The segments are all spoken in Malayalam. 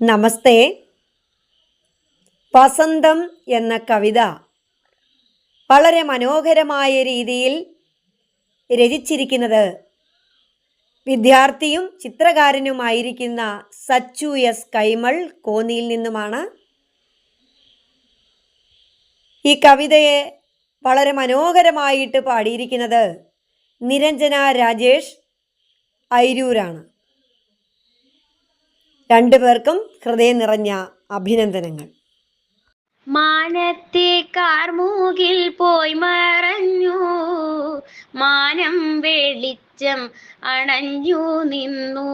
നമസ്തേ. വസന്തം എന്ന കവിത വളരെ മനോഹരമായ രീതിയിൽ രചിച്ചിരിക്കുന്നത് വിദ്യാർത്ഥിയും ചിത്രകാരനുമായിരിക്കുന്ന സച്ചു എസ് കൈമൾ കോന്നിയിൽ നിന്നുമാണ്. ഈ കവിതയെ വളരെ മനോഹരമായിട്ട് പാടിയിരിക്കുന്നത് നിരഞ്ജന രാജേഷ് ഐരൂരാണ്. രണ്ടുപേർക്കും ഹൃദയം നിറഞ്ഞ അഭിനന്ദനങ്ങൾ. മാനത്തെ കാർമൂകിൽ പോയി മറഞ്ഞു, മാനം വെളിച്ചം അണഞ്ഞു നിന്നു,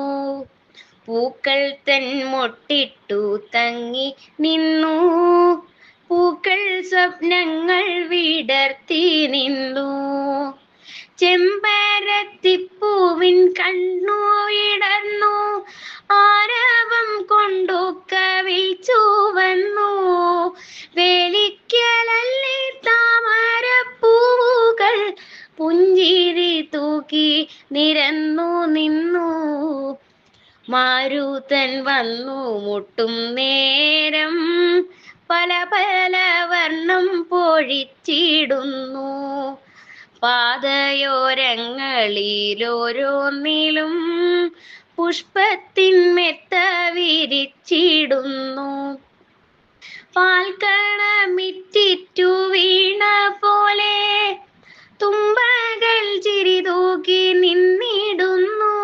പൂക്കൾ തൻ മൊട്ടിട്ടു തങ്ങി നിന്നു, പൂക്കൾ സ്വപ്നങ്ങൾ വിടർത്തി നിന്നു, ചെമ്പരത്തിപ്പൂവിൻ കണ്ണു ഇടന്നു, ആരവം കൊണ്ടു കവിൽ ചുവന്നു, വേലിക്കലല്ലേ താമരപ്പൂവുകൾ പുഞ്ചിരി തൂക്കി നിരന്നു നിന്നു, മാരുതൻ വന്നു മുട്ടും നേരം പല പല വർണ്ണം പൊഴിച്ചിടുന്നു, പാതയോരങ്ങളിലോരോന്നിലും പുഷ്പത്തിന്മെത്ത വിരിച്ചിടുന്നു, പാൽക്കണമിറ്റിറ്റു വീണ പോലെ തുമ്പകൾ ചിരിതൂക്കി നിന്നിടുന്നു,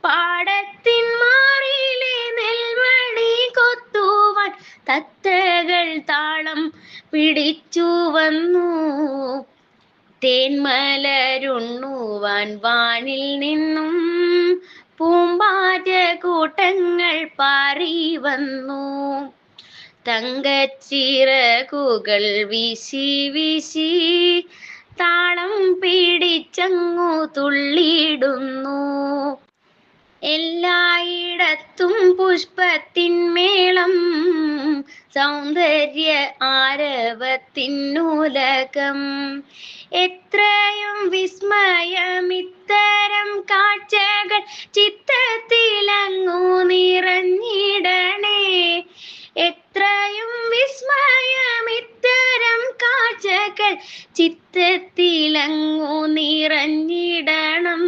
പാടത്തിൻ മാറിലെ നെൽമണി കൊത്തുവാൻ തത്തകൾ താളം പിടിച്ചു വന്നു, തേന്മലരുണ്ണുവാൻ വാനിൽ നിന്നും പൂമ്പാറ്റ കൂട്ടങ്ങൾ പാറി വന്നു, തങ്കച്ചിറകുകൾ വീശി വീശി താളം പിടിച്ചങ്ങു തുള്ളിയിടുന്നു, എല്ലായിടത്തും പുഷ്പത്തിന്മേളം സൗന്ദര്യ ആരവത്തിനുലകം, എത്രയും വിസ്മയമിത്തരം കാഴ്ചകൾ ചിത്തത്തിലങ്ങു നിറഞ്ഞിടണേ, എത്രയും വിസ്മയമിത്തരം കാഴ്ചകൾ ചിത്തത്തിലങ്ങു നിറഞ്ഞിടണം,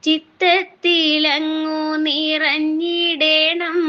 ചിത്തത്തിലങ്ങു നിറഞ്ഞിടണം.